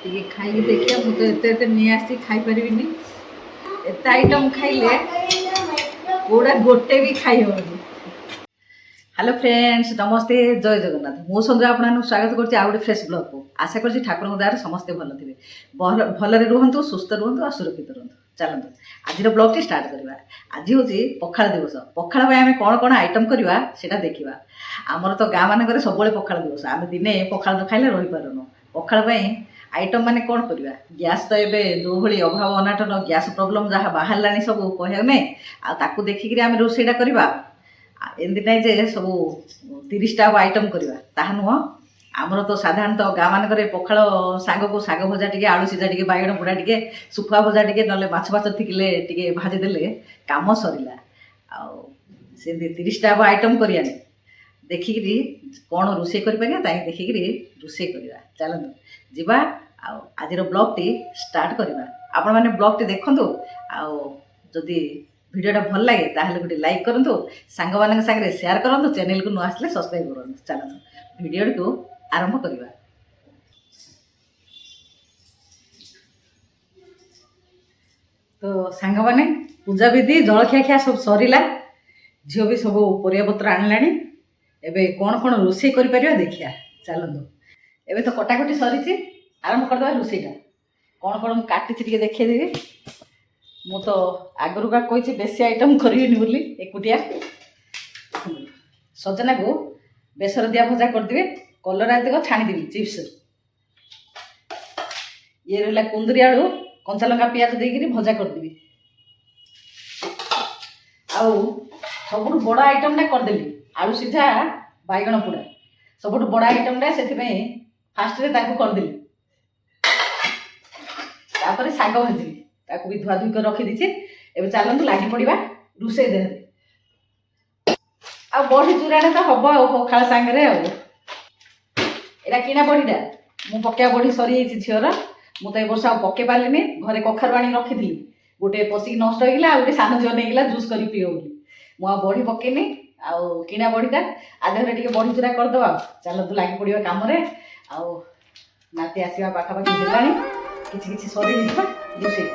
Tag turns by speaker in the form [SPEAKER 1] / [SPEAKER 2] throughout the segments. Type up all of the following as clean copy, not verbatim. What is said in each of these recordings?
[SPEAKER 1] ଟିକେ ଖାଇକି ଦେଖିବା। ମୁଁ ତ ଏତେ ଏତେ ନେଇ ଆସିଛି ଖାଇପାରିବିନି। ଏତେ ଆଇଟମ୍ ଖାଇଲେ କୋଉଟା ଗୋଟେ ବି ଖାଇ ହେବନି। হ্যালো ফ্রেন্ডস, নমস্তে, জয় জগন্নাথ। ମୁଁ ସଞ୍ଜୟ ଆପଣଙ୍କୁ ସ୍ୱାଗତ କରୁଛି ଆଉ ଗୋଟେ ଫ୍ରେଶ୍ ବ୍ଲଗ୍କୁ। ଆଶା କରୁଛି ଠାକୁରଙ୍କ ଦୟାରେ ସମସ୍ତେ ଭଲ ଥିବେ, ଭଲରେ ରୁହନ୍ତୁ, ସୁସ୍ଥ ରୁହନ୍ତୁ ଆଉ ସୁରକ୍ଷିତ ରୁହନ୍ତୁ। ଚାଲନ୍ତୁ ଆଜିର ବ୍ଲଗ୍ଟି ଷ୍ଟାର୍ଟ କରିବା। ଆଜି ହେଉଛି ପଖାଳ ଦିବସ। ପଖାଳ ପାଇଁ ଆମେ କ'ଣ କ'ଣ ଆଇଟମ୍ କରିବା ସେଇଟା ଦେଖିବା। ଆମର ତ ଗାଁ ମାନଙ୍କରେ ସବୁବେଳେ ପଖାଳ ଦିବସ। ଆମେ ଦିନେ ପଖାଳ ନ ଖାଇଲେ ରହିପାରୁନୁ। ପଖାଳ ପାଇଁ ଆଇଟମ୍ ମାନେ କ'ଣ କରିବା? ଗ୍ୟାସ୍ ତ ଏବେ ଯେଉଁଭଳି ଅଭାବ ଅନାଟନ, ଗ୍ୟାସ୍ ପ୍ରୋବ୍ଲେମ୍ ଯାହା ବାହାରିଲାଣି ସବୁ କହିବାକୁ ନାହିଁ। ଆଉ ତାକୁ ଦେଖିକିରି ଆମେ ରୋଷେଇଟା କରିବା। ଏମିତି ନାହିଁ ଯେ ସବୁ 30ଟା ଆଇଟମ୍ କରିବା, ତାହା ନୁହଁ। ଆମର ତ ସାଧାରଣତଃ ଗାଁ ମାନଙ୍କରେ ପଖାଳ ସାଙ୍ଗକୁ ଶାଗ ଭଜା ଟିକେ, ଆଳୁ ସିଝା ଟିକେ, ବାଇଗଣ ପୋଡ଼ା ଟିକେ, ଶୁଖୁଆ ଭଜା ଟିକେ, ନହେଲେ ମାଛ ଫାଛ ଥିକିଲେ ଟିକେ ଭାଜିଦେଲେ କାମ ସରିଲା। ଆଉ ସେମିତି 30ଟା ଆଇଟମ୍ କରିବାନି, ଦେଖିକିରି କ'ଣ ରୋଷେଇ କରିପାରିବା ତାହିଁ ଦେଖିକିରି ରୋଷେଇ କରିବା। ଚାଲନ୍ତୁ ଯିବା ଆଉ ଆଜିର ବ୍ଲଗ୍ଟି ଷ୍ଟାର୍ଟ କରିବା। ଆପଣମାନେ ବ୍ଲଗ୍ଟି ଦେଖନ୍ତୁ। ଆଉ ଯଦି ଭିଡ଼ିଓଟା ଭଲ ଲାଗେ ତାହେଲେ ଗୋଟେ ଲାଇକ୍ କରନ୍ତୁ, ସାଙ୍ଗମାନଙ୍କ ସାଙ୍ଗରେ ସେୟାର କରନ୍ତୁ, ଚ୍ୟାନେଲକୁ ନ ଆସିଲେ ସବସ୍କ୍ରାଇବ୍ କରନ୍ତୁ। ଚାଲନ୍ତୁ ଭିଡ଼ିଓଟିକୁ ଆରମ୍ଭ କରିବା। ତ ସାଙ୍ଗମାନେ, ପୂଜାବିଧି ଜଳଖିଆ ଖିଆ ସବୁ ସରିଲା। ଝିଅ ବି ସବୁ ପରିବାପତ୍ର ଆଣିଲାଣି। ଏବେ କ'ଣ କ'ଣ ରୋଷେଇ କରିପାରିବା ଦେଖିବା। ଚାଲନ୍ତୁ, ଏବେ ତ କଟାକଟି ସରିଛି, ଆରମ୍ଭ କରିଦେବା ରୋଷେଇଟା। କ'ଣ କ'ଣ ମୁଁ କାଟିଛି ଟିକେ ଦେଖେଇଦେବି। ମୁଁ ତ ଆଗରୁ କହିଛି ବେଶୀ ଆଇଟମ୍ କରିବିନି ବୋଲି ଏକୁଟିଆ। ସଜନାକୁ ବେସର ଦିଆ ଭଜା କରିଦେବି, କଲରା ତିକ ଛାଣିଦେବି ଚିପ୍ସ। ଇଏ ରହିଲା କୁନ୍ଦୁରି ଆଳୁ, କଞ୍ଚା ଲଙ୍କା ପିଆଜ ଦେଇକିରି ଭଜା କରିଦେବି। ଆଉ ସବୁଠୁ ବଡ଼ ଆଇଟମ୍ଟା କରିଦେଲି, ଆଳୁ ସିଝା ବାଇଗଣ ପୋଡ଼ା। ସବୁଠୁ ବଡ଼ ଆଇଟମ୍ଟା, ସେଥିପାଇଁ ଫାଷ୍ଟରେ ତାକୁ କରିଦେଲି। ତାପରେ ଶାଗ ଭାଜିବି, ତାକୁ ବି ଧୁଆଧୁଇ କରି ରଖିଦେଇଛି। ଏବେ ଚାଲନ୍ତୁ ଲାଗି ପଡ଼ିବା ରୋଷେଇ ଦେହରେ। ଆଉ ବଢ଼ି ଚୁରାଟା ତ ହବ ଆଉ ପଖାଳ ସାଙ୍ଗରେ। ଆଉ ଏଇଟା କିଣା ବଢ଼ିଟା, ମୁଁ ପକେଇବା ବଢ଼ି ସରିଯାଇଛି ଝିଅର। ମୁଁ ତ ଏ ବର୍ଷ ଆଉ ପକେଇ ପାରିଲିନି। ଘରେ କଖାରୁ ଆଣିକି ରଖିଥିଲି, ଗୋଟେ ପଚିକି ନଷ୍ଟ ହେଇଗଲା, ଆଉ ଗୋଟେ ସାନ ଝିଅ ନେଇଗଲା ଜୁସ୍ କରି ପିଇବ ବୋଲି। ମୁଁ ଆଉ ବଢ଼ି ପକେଇନି। ଆଉ କିଣା ବଢ଼ିଟା ଆ ଦେହରେ ଟିକେ ବଢ଼ି ଚୁରା କରିଦେବା। ଚାଲନ୍ତୁ ଲାଗି ପଡ଼ିବା କାମରେ। ଆଉ ନାତି ଆସିବା ପାଖାପାଖି ହେଲାଣି, କିଛି କିଛି ସରିଯିବା ରୋଷେଇ।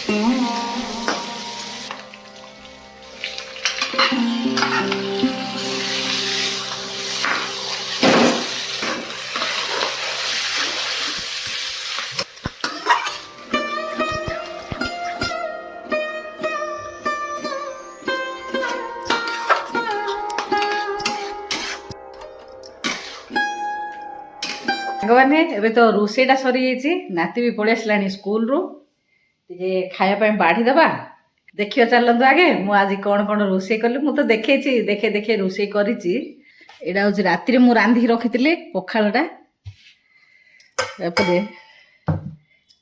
[SPEAKER 1] ସାଙ୍ଗମାନେ ଏବେ ତ ରୋଷେଇଟା ସରିଯାଇଛି, ନାତି ବି ପଳେଇ ଆସିଲାଣି ସ୍କୁଲରୁ। ଟିକେ ଖାଇବା ପାଇଁ ବାଢ଼ି ଦେବା। ଦେଖିବା ଚାଲନ୍ତୁ ଆଗେ ମୁଁ ଆଜି କ'ଣ କ'ଣ ରୋଷେଇ କଲି। ମୁଁ ତ ଦେଖେଇଛି, ଦେଖେ ରୋଷେଇ କରିଛି। ଏଇଟା ହେଉଛି ରାତିରେ ମୁଁ ରାନ୍ଧିକି ରଖିଥିଲି ପଖାଳଟା। ତାପରେ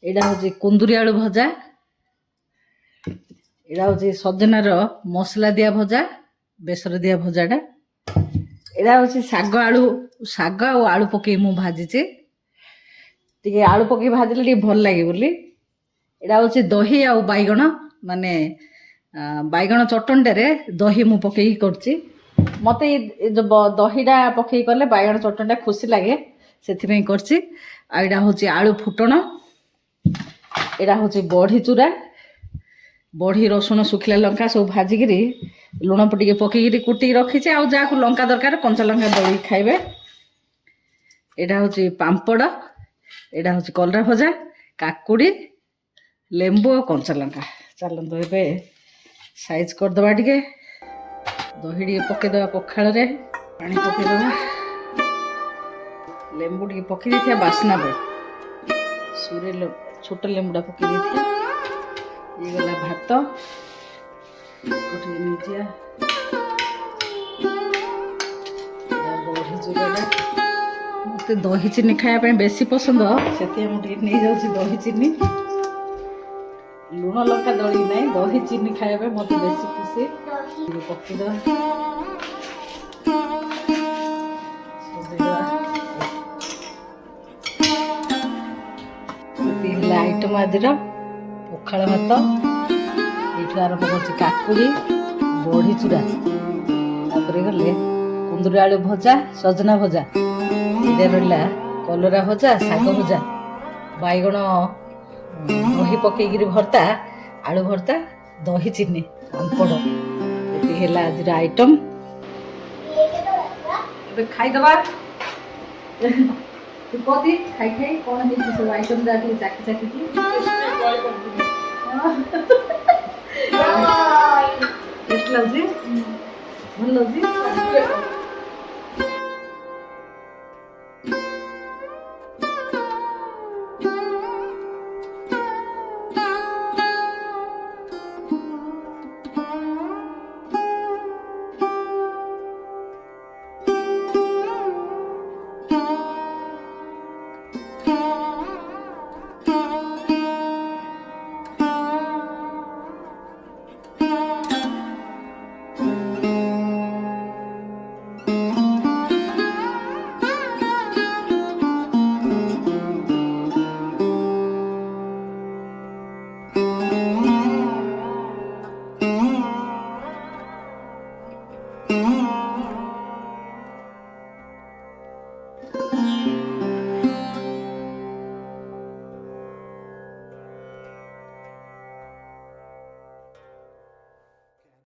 [SPEAKER 1] ଏଇଟା ହେଉଛି କୁନ୍ଦୁରି ଆଳୁ ଭଜା। ଏଇଟା ହେଉଛି ସଜନାର ମସଲା ଦିଆ ଭଜା, ବେସର ଦିଆ ଭଜାଟା। ଏଇଟା ହେଉଛି ଶାଗ ଆଉ ଆଳୁ ପକେଇ ମୁଁ ଭାଜିଛି। ଟିକେ ଆଳୁ ପକେଇ ଭାଜିଲେ ଟିକେ ଭଲ ଲାଗେ ବୋଲି। ଏଇଟା ହେଉଛି ଦହି ଆଉ ବାଇଗଣ, ମାନେ ବାଇଗଣ ଚଟଣିଟାରେ ଦହି ମୁଁ ପକେଇକି କରିଛି। ମୋତେ ଏ ଯେଉଁ ଦହିଟା ପକେଇ କଲେ ବାଇଗଣ ଚଟଣିଟା ଖୁସି ଲାଗେ, ସେଥିପାଇଁ କରିଛି। ଆଉ ଏଇଟା ହେଉଛି ଆଳୁ ଫୁଟଣ। ଏଇଟା ହେଉଛି ବଢ଼ି ଚୁରା, ବଢ଼ି ରସୁଣ ଶୁଖିଲା ଲଙ୍କା ସବୁ ଭାଜିକିରି ଲୁଣ ଟିକେ ପକେଇକିରି କୁଟିକି ରଖିଛି। ଆଉ ଯାହାକୁ ଲଙ୍କା ଦରକାର କଞ୍ଚା ଲଙ୍କା ଦଳିକି ଖାଇବେ। ଏଇଟା ହେଉଛି ପାମ୍ପଡ଼। ଏଇଟା ହେଉଛି କଲରା ଭଜା, କାକୁଡ଼ି, ଲେମ୍ବୁ ଆଉ କଞ୍ଚା ଲଙ୍କା। ଚାଲନ୍ତୁ ଏବେ ସାଇଜ୍ କରିଦେବା। ଟିକେ ଦହି ଟିକେ ପକେଇଦେବା ପଖାଳରେ, ପାଣି ପକେଇଦେବା, ଲେମ୍ବୁ ଟିକେ ପକେଇ ଦେଇଥିବା ବାସ୍ନା ପାଇଁ। ସୁରେ ଛୋଟ ଲେମ୍ବୁଟା ପକେଇ ଦେଇଥିବା। ହେଇଗଲା ଭାତ। ଟିକେ ନେଇଯିବା ବଢ଼ି ଚୁରାଟା। ମୋତେ ଦହି ଚିନି ଖାଇବା ପାଇଁ ବେଶୀ ପସନ୍ଦ, ସେଥିପାଇଁ ମୁଁ ଟିକେ ନେଇଯାଉଛି ଦହି ଚିନି। ଲୁଣ ଲଙ୍କା ଦଳି ନାହିଁ, ଦହି ଚିନି ଖାଇବା ପାଇଁ ମୋତେ ବେଶୀ ଖୁସି। ପକେଇଦେବା, ହେଲା ଆଇଟମ୍ ଆଜିର ପଖାଳ ଭାତ। ଏଇଠୁ ଆରମ୍ଭ କରୁଛି କାକୁଡ଼ି, ବଢ଼ି ଚୁରା, ତାପରେ ଗଲେ କୁନ୍ଦୁରି ଆଳୁ ଭଜା, ସଜନା ଭଜା, ଏଇଟା ରହିଲା କଲରା ଭଜା, ଶାଗ ଭଜା, ବାଇଗଣ ଦହି ପକେଇକିରି ଭର୍ତ୍ତା, ଆଳୁ ଭର୍ତ୍ତା, ଦହି ଚିନି, ପାମ୍ପଡ଼। ଏତିକି ହେଲା ଆଜିର ଆଇଟମ୍। ଏବେ ଖାଇଦେବା। ତୁ କହନ୍ତି ଖାଇ କ'ଣ ହେଇଛି ସବୁ ଆଇଟମ୍ ଯାହା ଟିକେ ଚାଖି ଚାଖିକି। ଟେଷ୍ଟ ଲାଗୁଛି, ଭଲ ଲାଗୁଛି।